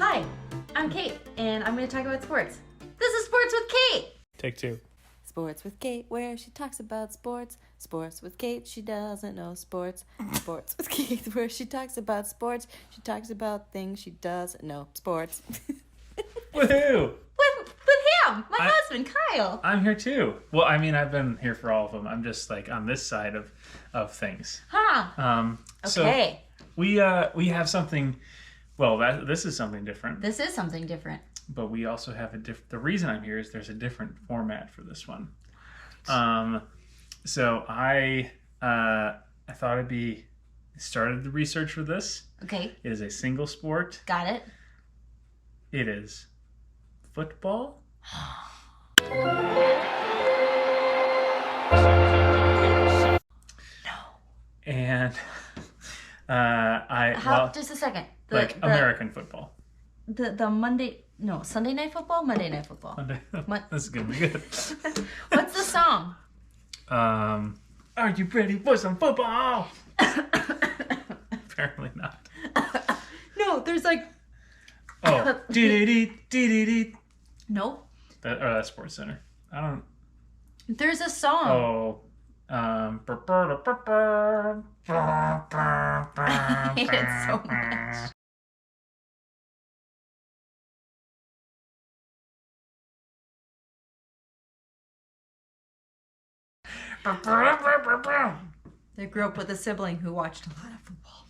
Hi, I'm Kate, and I'm going to talk about sports. This is Sports with Kate! Take two. Sports with Kate, where she talks about sports. Sports with Kate, she doesn't know sports. Sports with Kate, where she talks about sports. She talks about things she doesn't know. Sports. Woohoo! With him, my husband, Kyle. I'm here too. Well, I mean, I've been here for all of them. I'm just like on this side of things. Huh. Okay. So we have something. Well, this is something different. This is something different. But we also have the reason I'm here is there's a different format for this one. So I thought it'd be started the research for this. Okay. It is a single sport. Got it. It is football. No. And just a second. American football. The Sunday night football, Monday night football. This is gonna be good. What's the song? Are you ready for some football? Apparently not. No, there's like. Oh, dee. Nope. That's Sports Center. I don't. There's a song. Oh. I hate it so much. I grew up with a sibling who watched a lot of football.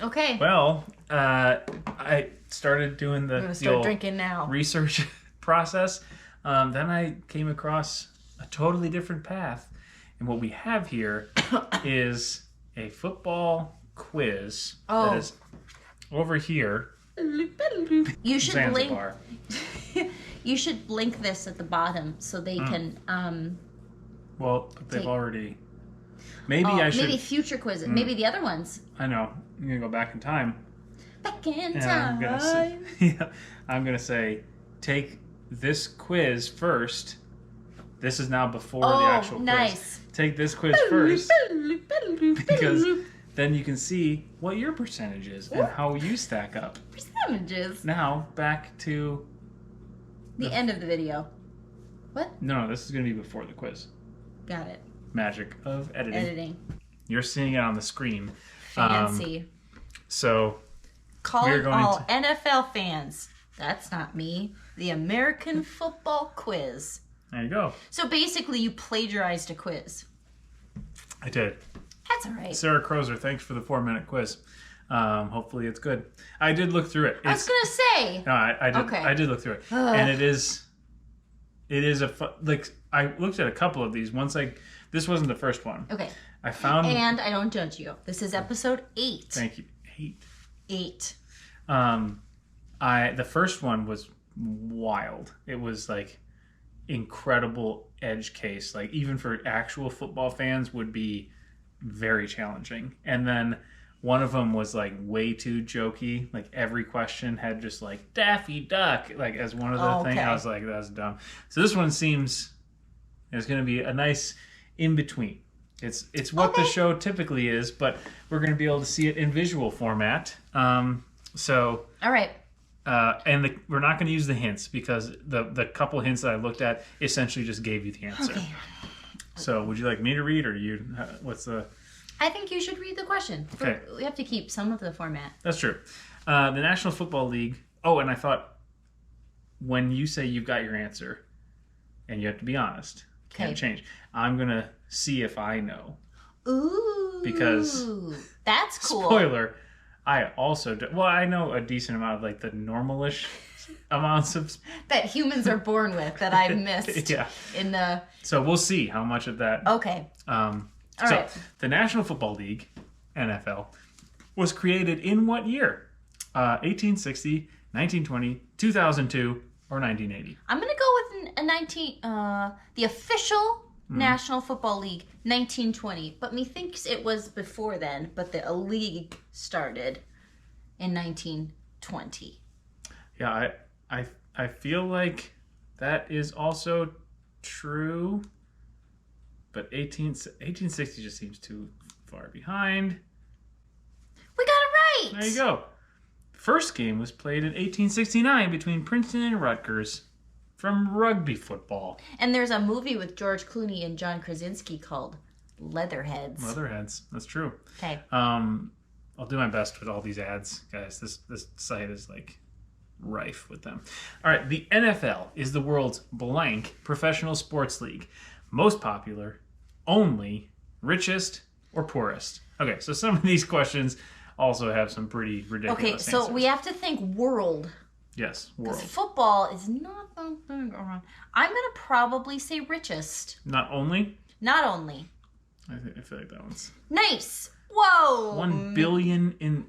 Okay. Well, I started doing the old drinking now. research process. Then I came across a totally different path. And what we have here is a football quiz that is over here. You should link. Zanzibar. You should link this at the bottom so they can. Well, they've already. Maybe I should. Maybe future quizzes. Maybe the other ones. I know. I'm gonna go back in time. Back in And time. I'm gonna say, yeah, I'm gonna say, take this quiz first. This is now before the actual nice. quiz. Take this quiz first because then you can see what your percentage is and how you stack up. Percentages. Now back to the end of the video. What? No, this is gonna be before the quiz. Got it. Magic of editing. Editing. You're seeing it on the screen. Fancy. So Calling all NFL fans. That's not me. The American Football Quiz. There you go. So basically, you plagiarized a quiz. I did. That's all right. Sarah Crozer, thanks for the 4-minute quiz. Hopefully it's good. I did look through it. I was gonna say. No, I did. Okay. I did look through it, and it is I looked at a couple of these. This wasn't the first one. Okay. I found. And I don't judge you. This is episode 8. Thank you. 8. The first one was wild. It was like incredible edge case. Like even for actual football fans would be very challenging. And then one of them was like way too jokey. Like every question had just like Daffy Duck like as one of the things. I was like, that's dumb. So this one seems it's going to be a nice in between. It's what the show typically is, but we're going to be able to see it in visual format. So all right. And we're not going to use the hints because the couple hints that I looked at essentially just gave you the answer. Okay. So would you like me to read or you? What's the? I think you should read the question. Okay. We have to keep some of the format. That's true. The National Football League. Oh, and I thought when you say you've got your answer, and you have to be honest, can't change. I'm gonna see if I know. Ooh. Because that's cool. Spoiler. I also do. Well, I know a decent amount of like the normalish amounts of that humans are born with that I missed. Yeah. In the. So we'll see how much of that. Okay. All right. The National Football League, NFL, was created in what year? 1860, 1920, 2002, or 1980? I'm gonna go with the official National Football League, 1920. But methinks it was before then, but the league started in 1920. Yeah, I feel like that is also true. But 1860 just seems too far behind. We got it right! There you go. first game was played in 1869 between Princeton and Rutgers from rugby football. And there's a movie with George Clooney and John Krasinski called Leatherheads. Leatherheads, that's true. Okay. I'll do my best with all these ads, guys. This site is like rife with them. All right, the NFL is the world's blank professional sports league. Most popular, only, richest, or poorest. Okay, so some of these questions also have some pretty ridiculous Okay, so answers. we have to think world. Yes, world. Because football is not that big around. I'm going to probably say richest. Not only? Not only. I feel like that one's... Nice. Whoa. $1 billion in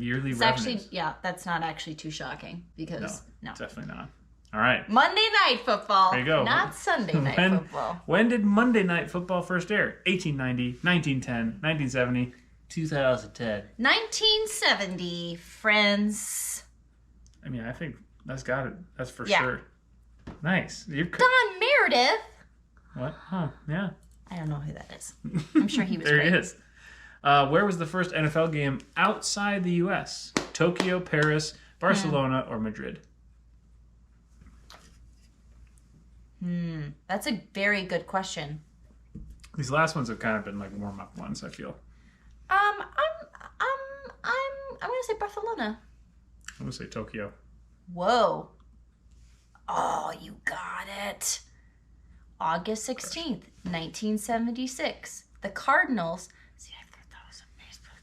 yearly It's revenues. actually, yeah, that's not actually too shocking because, no. Definitely not. All right. Monday Night Football. There you go. Not Sunday Night Football. When did Monday Night Football first air? 1890, 1910, 1970, 2010. 1970, friends. I mean, I think that's got it. That's for Yeah. sure. Nice. Don Meredith. What? Oh, yeah. I don't know who that is. I'm sure he was There great. he is. Where was the first NFL game outside the U.S.? Tokyo, Paris, Barcelona, or Madrid? That's a very good question. These last ones have kind of been like warm-up ones, I feel. I'm gonna say Barcelona. I'm going to say Tokyo. Whoa. Oh, you got it. August 16th, 1976. The Cardinals. See, I thought that was a baseball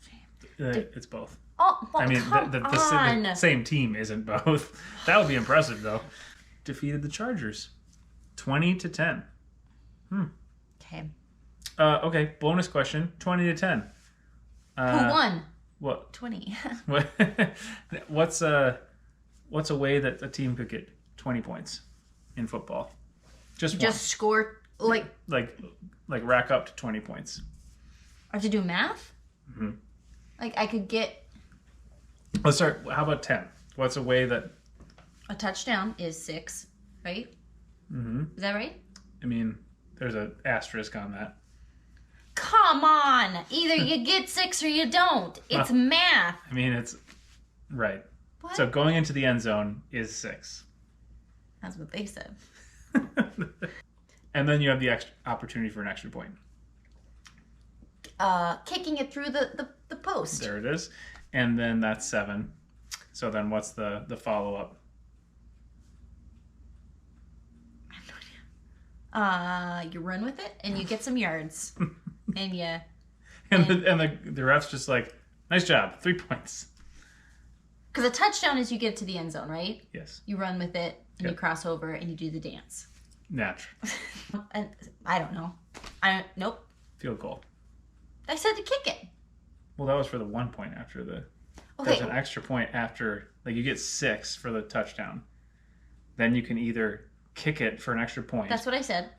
team. It's both. Oh, well, I mean, come on. the same team isn't both. That would be impressive, though. Defeated the Chargers. 20-10. Okay. Okay, bonus question. 20-10. Who won? What? 20. What's a way that a team could get 20 points in football? Just score, like rack up to 20 points. I have to do math? Mm-hmm. Like I could get Let's start. How about 10? What's a way that... a touchdown is 6, right? Mm-hmm. Is that right? I mean, there's an asterisk on that. Come on! Either you get 6 or you don't. It's math. I mean, it's... Right. What? So going into the end zone is 6. That's what they said. And then you have the extra opportunity for an extra point. Kicking it through the post. There it is. And then that's 7. So then what's the follow-up? You run with it and you get some yards. And you... And the ref's just like, nice job, 3 points. Because a touchdown is you get to the end zone, right? Yes. You run with it and you cross over and you do the dance. Natural. And I don't know. Nope. Field goal. I said to kick it. Well, that was for the 1 point after the... Okay. There's an extra point after... Like, you get 6 for the touchdown. Then you can either kick it for an extra point. That's what I said.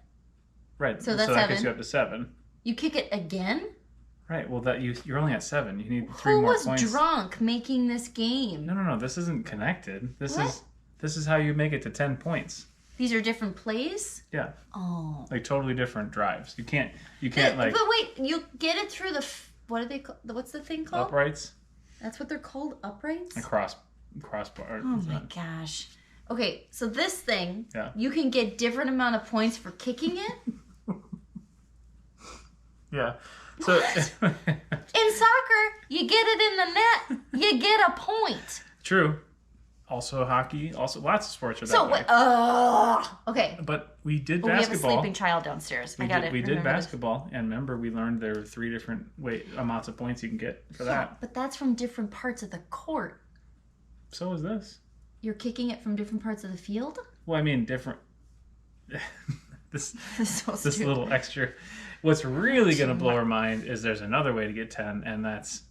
Right. So that's that 7. gets you up to 7. You kick it again? Right. Well, you're only at 7. You need 3 Who more was points. drunk making this game? No. This isn't connected. This What? is how you make it to 10 points. These are different plays? Yeah. Oh. Like totally different drives. You can't like But wait, you get it through what are they called? What's the thing called? uprights That's what they're called? Uprights? and crossbar. Oh my gosh. Okay, so this thing, Yeah. you can get different amount of points for kicking it. Yeah. So In soccer, you get it in the net, you get a point. true. Also hockey, also lots of sports are that So way. what? Okay. But we did But we have a basketball. sleeping child downstairs. I got it. We did Remember this. basketball, and remember we learned there were 3 different amounts of points you can get for Yeah, that. but that's from different parts of the court. So is this. You're kicking it from different parts of the field? Well, I mean, different. this So this stupid. little extra. What's really going to blow our mind is there's another way to get 10, and that's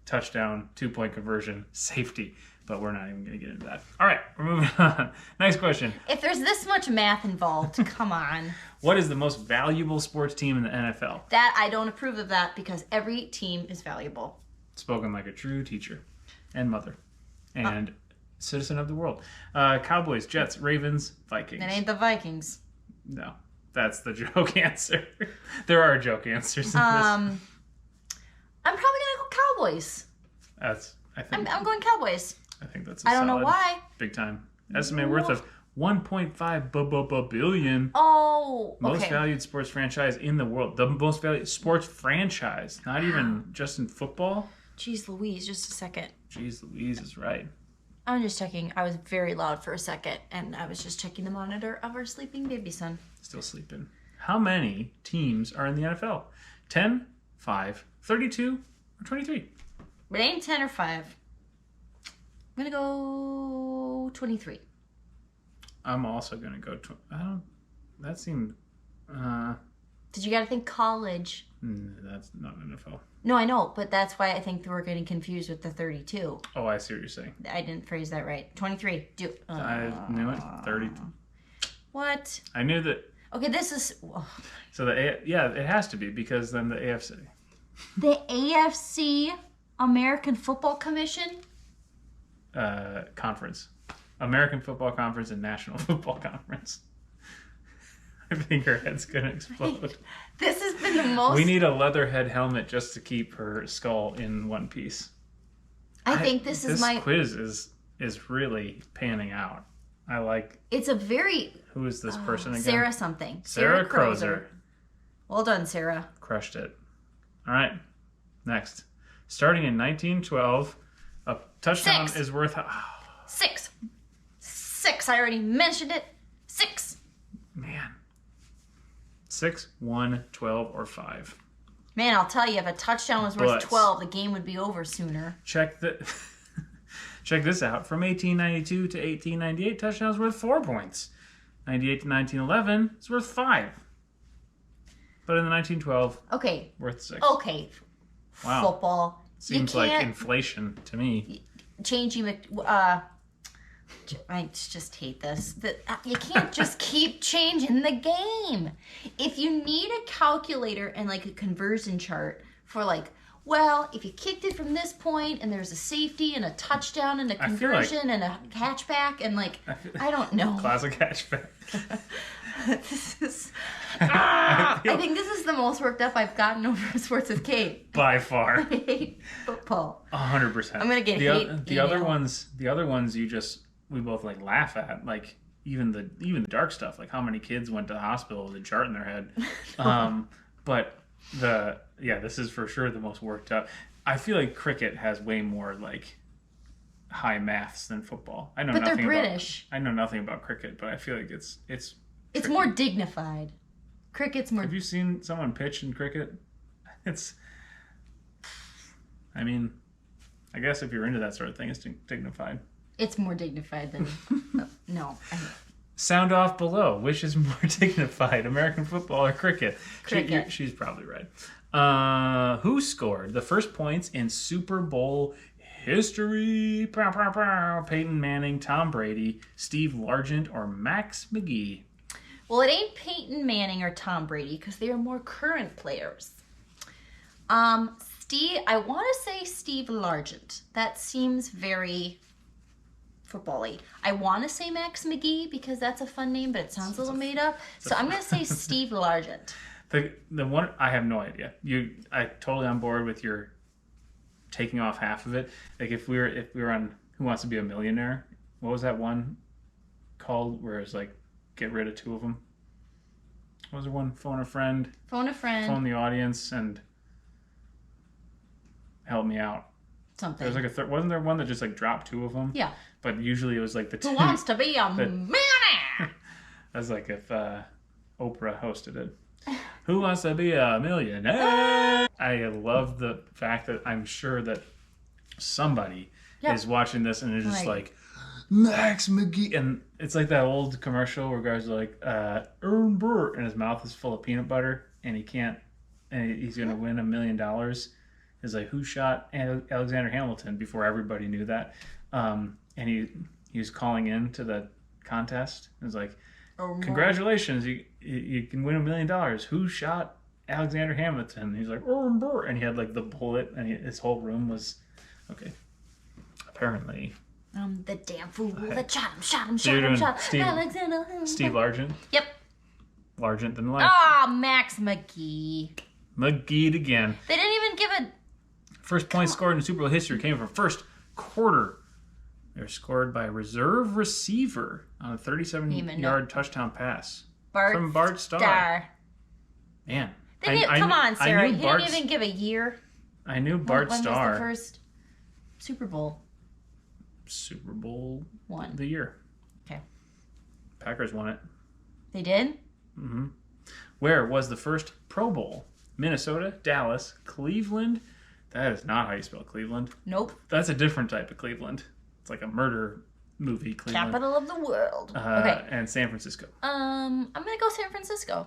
touchdown, 2-point conversion, safety. But we're not even going to get into that. All right, we're moving on. Next question. If there's this much math involved, come on. What is the most valuable sports team in the NFL? That I don't approve of that because every team is valuable. Spoken like a true teacher and mother and citizen of the world. Cowboys, Jets, Ravens, Vikings. It ain't the Vikings. No, that's the joke answer. There are joke answers in this. I'm probably gonna go Cowboys. That's I think I'm going Cowboys. I think that's. I don't know why. Big time. Estimated worth of 1.5 billion. Oh, okay. Most valued sports franchise in the world. The most valued sports franchise. Not even just in football. Jeez Louise, just a second. Jeez Louise is right. I'm just checking. I was very loud for a second, and I was just checking the monitor of our sleeping baby son. Still sleeping. How many teams are in the NFL? 10, 5, 32, or 23? It ain't 10 or 5. I'm going to go 23. I'm also going to go... That seemed... Did you got to think college? That's not NFL. No, I know, but that's why I think we're getting confused with the 32. Oh, I see what you're saying. I didn't phrase that right. 23. I knew it. 30. What? I knew that... Okay, this is... So, it has to be, because then the AFC. The AFC, American Football Commission? Conference. American Football Conference and National Football Conference. I think her head's going to explode. This has been the most... We need a leather head helmet just to keep her skull in one piece. I think this is my... This quiz is really panning out. I like... It's a very... Who is this person again? Sarah something. Sarah Crozer. Well done, Sarah. Crushed it. All right. Next. Starting in 1912, a touchdown is worth... 6. 6. I already mentioned it. 6. Man. 6, 1, 12, or 5. Man, I'll tell you, if a touchdown was worth 12, the game would be over sooner. Check this out. From 1892 to 1898, touchdowns worth 4 points. 98 to 1911, it's worth 5. But in the 1912, worth 6. Okay. Wow. Football. Seems like inflation to me. Changing I just hate this. You can't just keep changing the game. If you need a calculator and like a conversion chart for like, well, if you kicked it from this point and there's a safety and a touchdown and a conversion and a hatchback and like, I don't know. Classic hatchback. I think this is the most worked up I've gotten over Sports with Kate. By far. I hate football. 100%. I'm gonna get hate. The other ones we both like laugh at, like even the dark stuff, like how many kids went to the hospital with a chart in their head. But this is for sure the most worked up. I feel like cricket has way more like high maths than football. I know but nothing they're British. I know nothing about cricket, but I feel like it's more dignified. Cricket's more... Have you seen someone pitch in cricket? I mean, I guess if you're into that sort of thing, it's dignified. It's more dignified than... no. Sound off below. Which is more dignified, American football or cricket? Cricket. She's probably right. Who scored the first points in Super Bowl history? Peyton Manning, Tom Brady, Steve Largent, or Max McGee? Well, it ain't Peyton Manning or Tom Brady because they are more current players. I want to say Steve Largent. That seems very football-y. I want to say Max McGee because that's a fun name, but it sounds a little made up. So I'm going to say Steve Largent. The one, I have no idea. I totally on board with your taking off half of it. Like if we were on Who Wants to Be a Millionaire, what was that one called where it's like get rid of 2 of them? What was there one? Phone a friend. Phone a friend. Phone the audience and help me out. Something. There was like wasn't there one that just like dropped 2 of them? Yeah. But usually it was like the 2. Who wants to be a millionaire? That's like if Oprah hosted it. Who wants to be a millionaire? I love the fact that I'm sure that somebody is watching this and is just like Max McGee, and it's like that old commercial where guys are like Aaron Burr, and his mouth is full of peanut butter, and he's gonna win $1 million. It's like, who shot Alexander Hamilton before everybody knew that? And he was calling in to the contest. It was like, congratulations, you can win $1 million. Who shot Alexander Hamilton? He's like, Aaron Burr, and he had like the bullet, and his whole room was okay. Apparently. The damn fool that shot him. Steve Alexander Hamilton. Steve Largent? Yep. Largent than life. Max McGee. McGee again. They didn't even give a... First point scored in Super Bowl history came from first quarter. They're scored by a reserve receiver on a 37-yard touchdown pass from Bart Starr. Man. Come on, Sarah. You Bart, didn't even give a year. I knew Bart Starr. When was the first Super Bowl? Super Bowl One. The year. Okay. Packers won it. They did? Mm-hmm. Where was the first Pro Bowl? Minnesota, Dallas, Cleveland. That is not how you spell Cleveland. Nope. That's a different type of Cleveland. It's like a murder movie, Cleveland. Capital of the world. Okay. And San Francisco. I'm going to go San Francisco.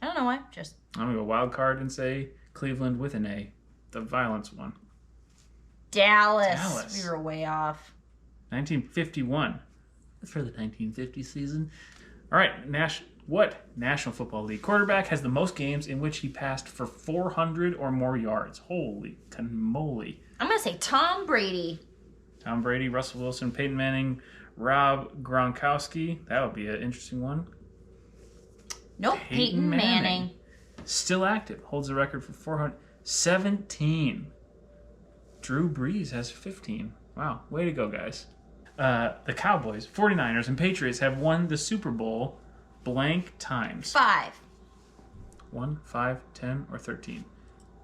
I don't know why. Just. I'm going to go wild card and say Cleveland with an A. The violence one. Dallas. We were way off. 1951. For the 1950 season. All right. What National Football League quarterback has the most games in which he passed for 400 or more yards? Holy cannoli. I'm going to say Tom Brady. Tom Brady, Russell Wilson, Peyton Manning, Rob Gronkowski. That would be an interesting one. Nope, Peyton Manning. Still active. Holds the record for 417. Drew Brees has 15. Wow, way to go, guys. The Cowboys, 49ers, and Patriots have won the Super Bowl blank times. 5. 1, 5, 10, or 13.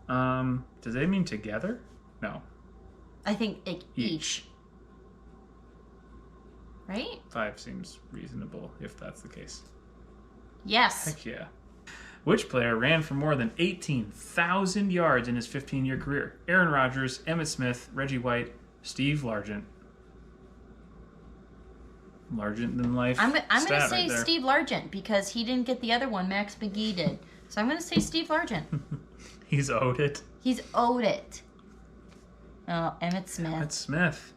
Does they mean together? No. I think each. Right? 5 seems reasonable if that's the case. Yes. Heck yeah. Which player ran for more than 18,000 yards in his 15-year career? Aaron Rodgers, Emmitt Smith, Reggie White, Steve Largent. Largent than life. I'm going to say right Steve Largent because he didn't get the other one. Max McGee did. So I'm going to say Steve Largent. He's owed it. He's owed it. Oh, Emmitt Smith. Emmitt Smith.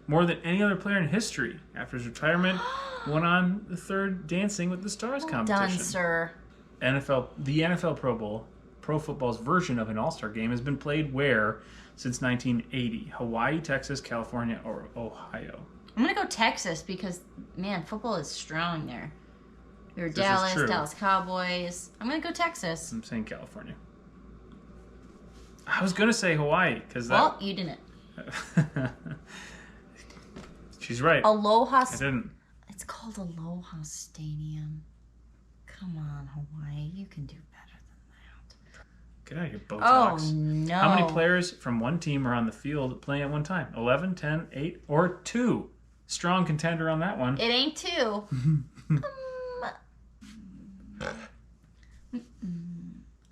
More than any other player in history. After his retirement, went on the third Dancing with the Stars competition. Done, sir. The NFL Pro Bowl, pro football's version of an All-Star game, has been played where since 1980? Hawaii, Texas, California, or Ohio? I'm going to go Texas because, man, football is strong there. We were Dallas Cowboys. I'm going to go Texas. I'm saying California. I was going to say Hawaii because that... Well, you didn't. She's right. Aloha. I didn't. It's called Aloha Stadium. Come on, Hawaii. You can do better than that. Get out of here, Botox. Oh, no. How many players from one team are on the field playing at one time? 11, 10, 8, or 2? Strong contender on that one. It ain't 2. I'm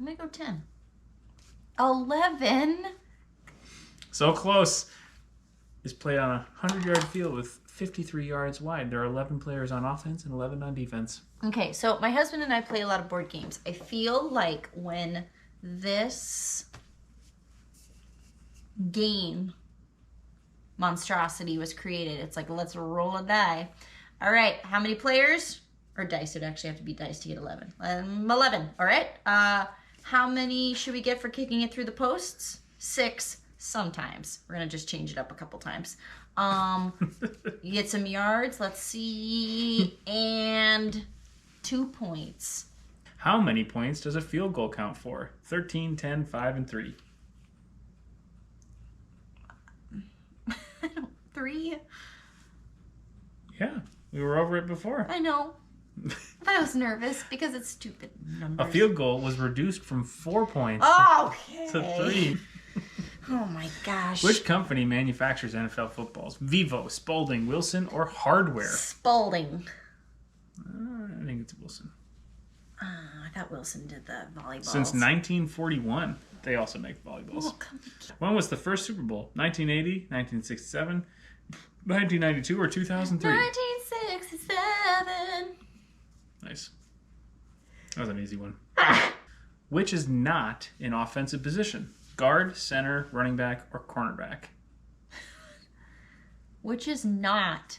going to go 10. 11? So close. Is played on a 100-yard field with 53 yards wide. There are 11 players on offense and 11 on defense. Okay, so my husband and I play a lot of board games. I feel like when this game monstrosity was created, it's like, let's roll a die. All right, how many players? Or dice. It would actually have to be dice to get 11. 11. All right. How many should we get for kicking it through the posts? 6. Sometimes. We're going to just change it up a couple times. You get some yards. Let's see. And 2 points. How many points does a field goal count for? 13, 10, 5, and 3. 3? Yeah. We were over it before. I know. But I was nervous because it's stupid numbers. A field goal was reduced from 4 points to 3. Oh my gosh. Which company manufactures NFL footballs? Vivo, Spalding, Wilson, or Hardware? Spalding. I think it's Wilson. I thought Wilson did the volleyballs. Since 1941, they also make volleyballs. When was the first Super Bowl? 1980, 1967, 1992, or 2003? 1967. Nice. That was an easy one. Which is not an offensive position? Guard, center, running back, or cornerback? Which is not...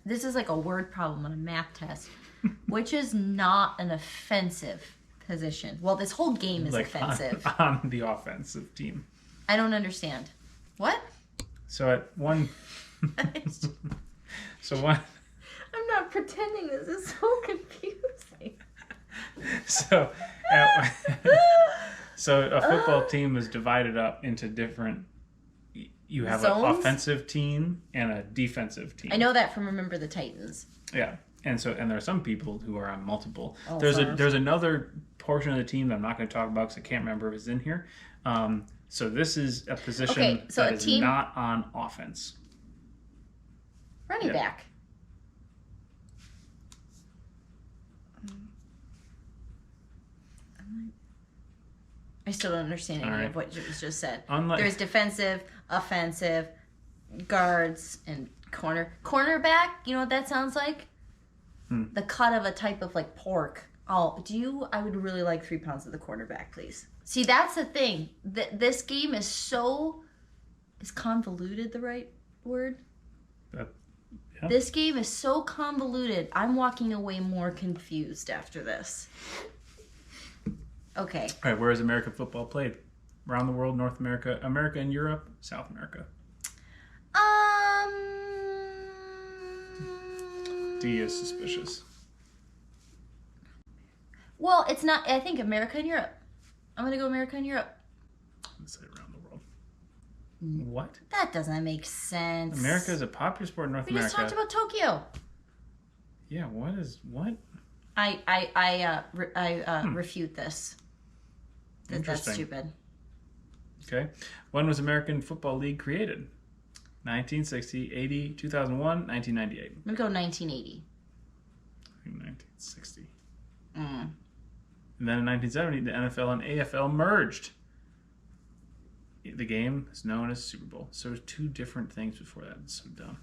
this is like a word problem on a math test. Which is not an offensive position? Well, this whole game is offensive. On the offensive team. I don't understand. What? So at one... I'm not pretending. This is so confusing. So a football team is divided up into different you have zones? an offensive team and a defensive team. I know that from Remember the Titans. Yeah. And there are some people who are on multiple. Oh, There's another portion of the team that I'm not going to talk about because I can't remember if it's in here. So this is a position that is not on offense. Running back. I still don't understand any of what was just said. There's defensive, offensive, guards, and cornerback. You know what that sounds like? The cut of a type of like pork. Oh, I would really like 3 pounds of the cornerback, please. See, that's the thing. This game is is convoluted the right word? Yeah. This game is so convoluted. I'm walking away more confused after this. Okay. All right, where is American football played? Around the world, North America, America and Europe, South America. D is suspicious. Well, it's not. I think America and Europe. I'm going to go America and Europe. Let's say around the world. What? That doesn't make sense. America is a popular sport in North America. We just talked about Tokyo. Yeah, what? I refute this. That's stupid. Okay. When was American Football League created? 1960, 80, 2001, 1998. I'm going to go 1980. I think 1960. And then in 1970, the NFL and AFL merged. The game is known as Super Bowl. So there's 2 different things before that. It's so dumb.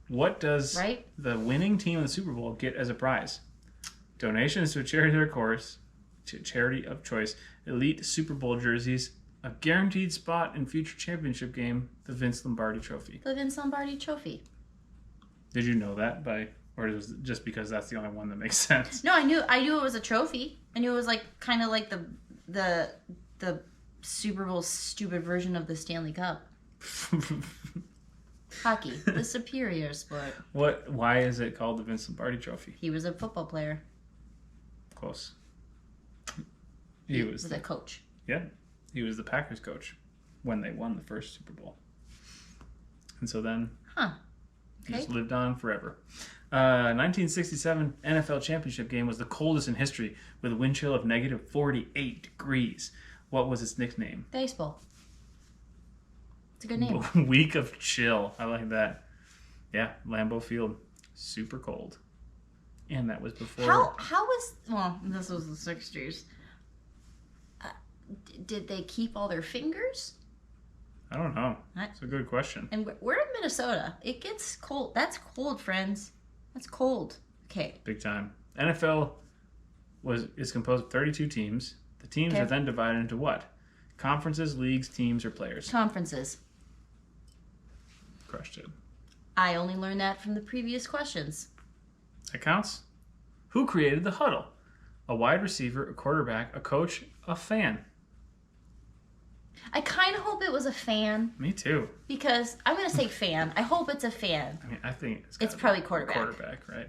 What does the winning team of the Super Bowl get as a prize? Donations to a charity of choice, elite Super Bowl jerseys, a guaranteed spot in future championship game, the Vince Lombardi Trophy. The Vince Lombardi Trophy. Did you know that or was it just because that's the only one that makes sense? No, I knew it was a trophy. I knew it was like kind of like the Super Bowl stupid version of the Stanley Cup. Hockey, the superior sport. Why is it called the Vince Lombardi Trophy? He was a football player. Close. He was a coach. Yeah. He was the Packers coach when they won the first Super Bowl. And so then he just lived on forever. 1967 NFL Championship game was the coldest in history with a wind chill of negative 48 degrees. What was its nickname? Baseball. It's a good name. Week of chill. I like that. Yeah, Lambeau Field. Super cold. And that was before... this was the 60s. Did they keep all their fingers? I don't know. That's a good question. And we're in Minnesota. It gets cold. That's cold, friends. That's cold. Okay. Big time. NFL is composed of 32 teams. The teams are then divided into what? Conferences, leagues, teams, or players? Conferences. Crushed it. I only learned that from the previous questions. That counts? Who created the huddle? A wide receiver, a quarterback, a coach, a fan. I kind of hope it was a fan. Me too. Because I'm going to say fan. I hope it's a fan. I mean, I think it's probably quarterback. Quarterback, right?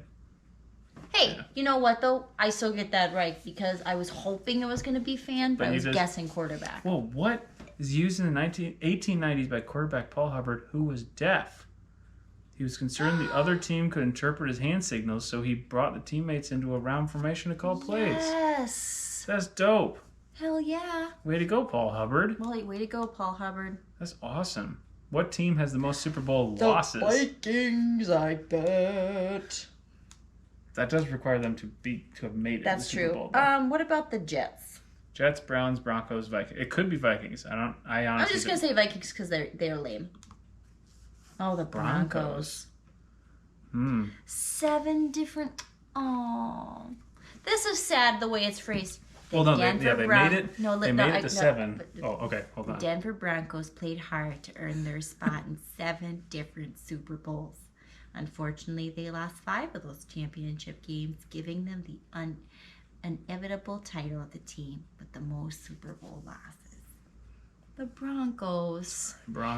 Hey, You know what though? I still get that right because I was hoping it was going to be fan, but I was guessing quarterback. Well, what is used in the 1890s by quarterback Paul Hubbard, who was deaf? He was concerned the other team could interpret his hand signals, so he brought the teammates into a round formation to call plays. Yes. That's dope. Hell yeah. Way to go, Paul Hubbard. Well, way to go, Paul Hubbard. That's awesome. What team has the most Super Bowl losses? The Vikings, I bet. That does require them to have made it. That's to the true. Super Bowl, What about the Jets? Jets, Browns, Broncos, Vikings. It could be Vikings. I honestly. I'm just gonna say Vikings because they're lame. Oh, the Broncos. 7 different. Oh, this is sad the way it's phrased. Well, no, they made it. They made it to 7. Okay, hold on. The Denver Broncos played hard to earn their spot in 7 different Super Bowls. Unfortunately, they lost 5 of those championship games, giving them the inevitable title of the team with the most Super Bowl losses. The Broncos.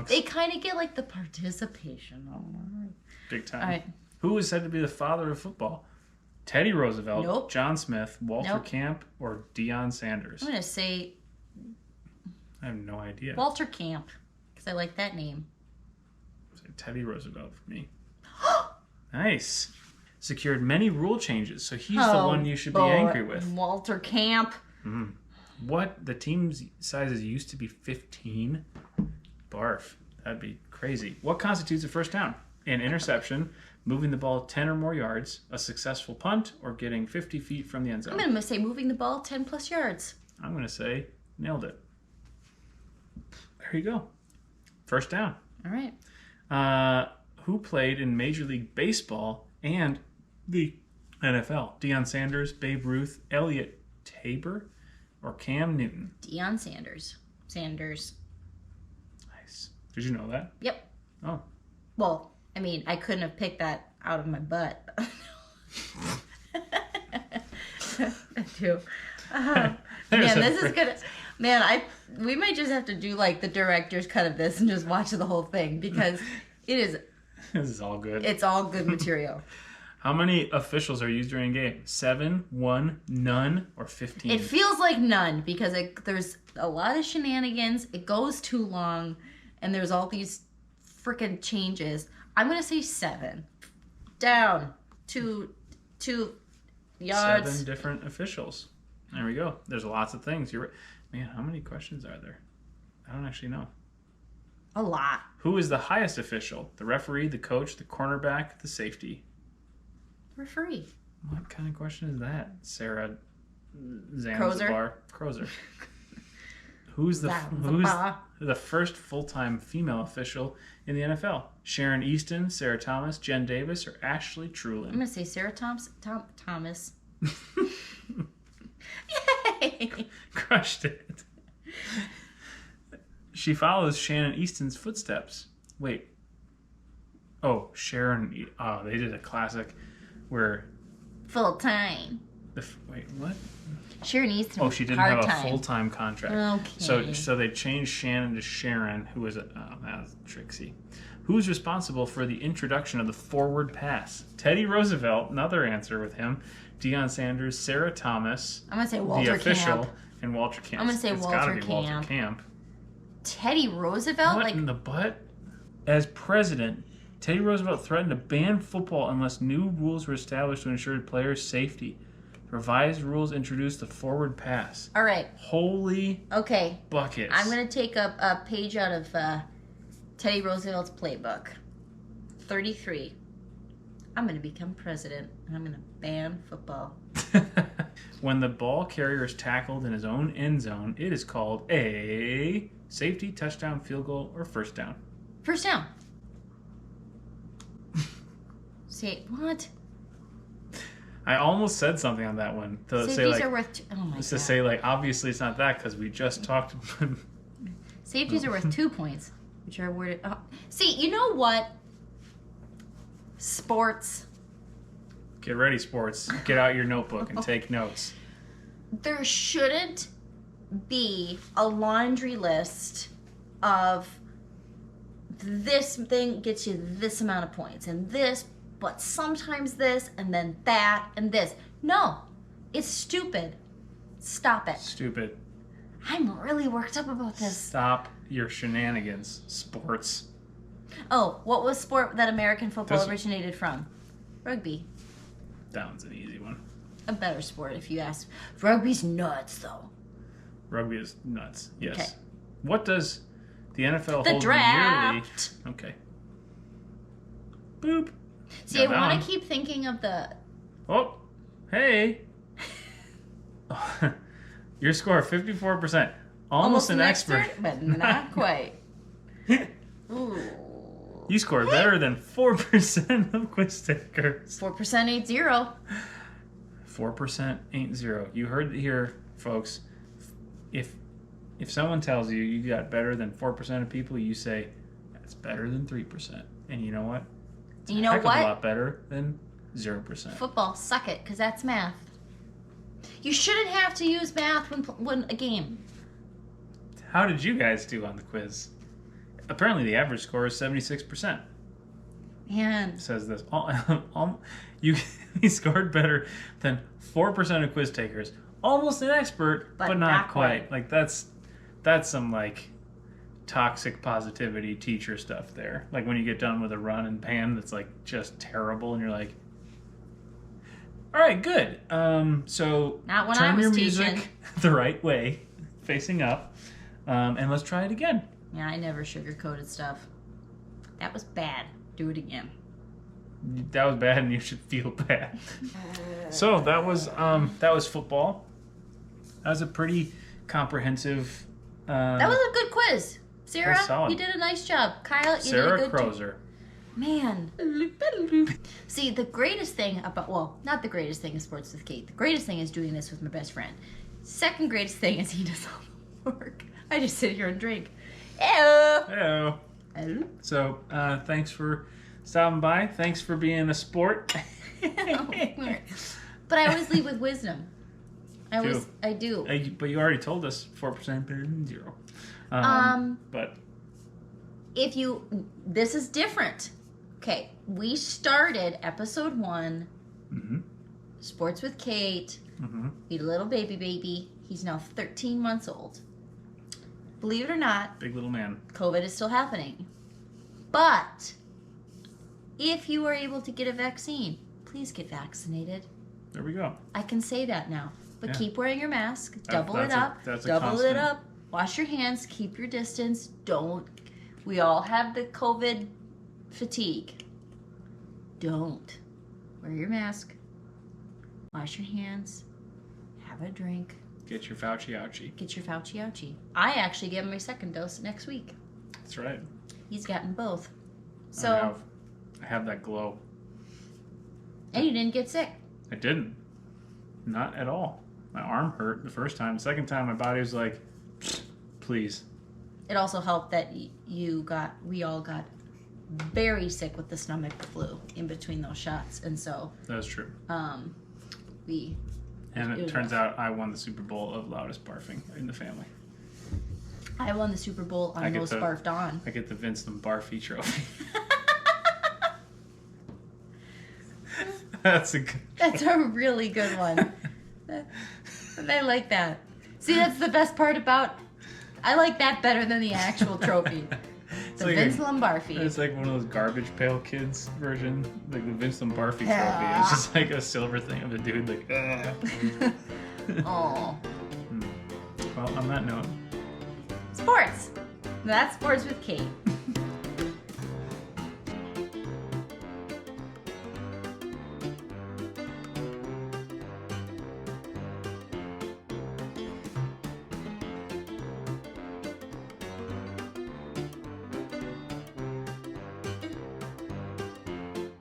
They kind of get like the participation. Big time. All right. Who is said to be the father of football? Teddy Roosevelt, Nope. John Smith, Walter Camp, or Deion Sanders? I'm going to say I have no idea. Walter Camp, because I like that name. Teddy Roosevelt for me. Nice. Secured many rule changes, so he's the one you should be angry with. Walter Camp. What? The team's sizes used to be 15? Barf. That'd be crazy. What constitutes a first down? An interception, moving the ball 10 or more yards, a successful punt, or getting 50 feet from the end zone? I'm going to say moving the ball 10 plus yards. I'm going to say nailed it. There you go. First down. All right. Who played in Major League Baseball and the NFL? Deion Sanders, Babe Ruth, Elliot Tabor, or Cam Newton? Deion Sanders. Sanders. Nice. Did you know that? Yep. Oh. Well, I mean, I couldn't have picked that out of my butt. I do. Man, this is gonna. Man, we might just have to do like the director's cut of this and just watch the whole thing because it is. This is all good. It's all good material. How many officials are used during a game? 7, 1, none, or 15? It feels like none because there's a lot of shenanigans. It goes too long, and there's all these freaking changes. I'm gonna say 7. Down 2 yards. 7 different officials. There we go. There's lots of things. You're right. Man, how many questions are there? I don't actually know. A lot. Who is the highest official? The referee, the coach, the cornerback, the safety? Referee. What kind of question is that? Sarah Zanzibar. Crozer. Who's the first full-time female official in the NFL? Sharon Easton, Sarah Thomas, Jen Davis, or Ashley Trulin? I'm going to say Sarah Thomas. Yay! Crushed it. She follows Shannon Easton's footsteps. Wait. Oh, Sharon. Oh, they did a classic where... Full time. Wait, what? Sharon Easton. Oh, she didn't have a full-time contract. Okay. So they changed Shannon to Sharon, who was that was tricksy. Who's responsible for the introduction of the forward pass? Teddy Roosevelt, another answer with him. Deion Sanders, Sarah Thomas. I'm gonna say Walter the official, Camp. And Walter Camp. I'm gonna say it's Walter gotta be Camp. Walter Camp. Teddy Roosevelt? What in the butt? As president, Teddy Roosevelt threatened to ban football unless new rules were established to ensure players' safety. Revised rules introduced the forward pass. All right. Holy okay. buckets. I'm going to take a page out of Teddy Roosevelt's playbook. 33. I'm going to become president, and I'm going to ban football. When the ball carrier is tackled in his own end zone, it is called a safety, touchdown, field goal, or first down. First down. Say, what? I almost said something on that one. To Safeties say, like, are worth... Oh, my God. To say, like, obviously it's not that because we just talked... Safeties are worth 2 points, which are awarded... Oh. See, you know what? Sports. Get ready, sports. Get out your notebook and take notes. There shouldn't be a laundry list of this thing gets you this amount of points and this, but sometimes this and then that and this. No, it's stupid. Stop it. Stupid. I'm really worked up about this. Stop your shenanigans, sports. Oh, what was sport that American football originated from? Rugby. That one's an easy one. A better sport, if you ask. Rugby's nuts, though. Rugby is nuts. Yes. Okay. What does the NFL The hold draft. yearly? Okay. Boop. See, I want to keep thinking of the... Oh, hey. Your score, 54%. Almost an expert. But not quite. Ooh. You scored better than 4% of quiz takers. 4% ain't zero. 4% ain't zero. You heard it here, folks. If someone tells you you got better than 4% of people, you say, that's better than 3%. And you know what? It's you know a what? lot better than 0%. Football, suck it, because that's math. You shouldn't have to use math when a game. How did you guys do on the quiz? Apparently the average score is 76%. Man. It says this. You scored better than 4% of quiz takers. Almost an expert, but not quite. Like that's some like toxic positivity teacher stuff there. Like when you get done with a run and pan that's like just terrible, and you're like, all right, good. So Not when turn I was your teaching. music the right way, facing up, and let's try it again. Yeah, I never sugarcoated stuff. That was bad. Do it again. That was bad, and you should feel bad. So that was football. That was a pretty comprehensive. That was a good quiz. Sarah, That's solid. you did a nice job. Kyle, you Sarah did a good job. Crozer. Man. See, the greatest thing about, well, not the greatest thing is Sports with Kate. The greatest thing is doing this with my best friend. Second greatest thing is he does all the work. I just sit here and drink. Ew. Hello. Hello. So thanks for stopping by. Thanks for being a sport. But I always leave with wisdom. I do. But you already told us 4% better than 0. But this is different. Okay, we started episode 1, Sports with Kate. He's a little baby. He's now 13 months old. Believe it or not, big little man. COVID is still happening. But if you are able to get a vaccine, please get vaccinated. There we go. I can say that now. But keep wearing your mask. Double it that's a constant. up. Wash your hands. Keep your distance. We all have the COVID fatigue. Don't. Wear your mask. Wash your hands. Have a drink. Get your Fauci ouchie. Get your Fauci ouchie. I actually get my second dose next week. That's right. He's gotten both. So I have that glow. And you didn't get sick. I didn't. Not at all. My arm hurt the first time. The second time, my body was like, please. It also helped that we all got very sick with the stomach flu in between those shots. And so. That's true. And it turns out I won the Super Bowl of loudest barfing in the family. I won the Super Bowl on most barfed on. I get the Vince Lombardi trophy. That's a really good one. I like that. See, that's the best part about. I like that better than the actual trophy. The like Vince Lombardi. It's like one of those Garbage Pail Kids version, like the Vince Lombardi trophy. It's just like a silver thing of a dude like. Oh. Well, on that note. Sports. That's Sports with Kate.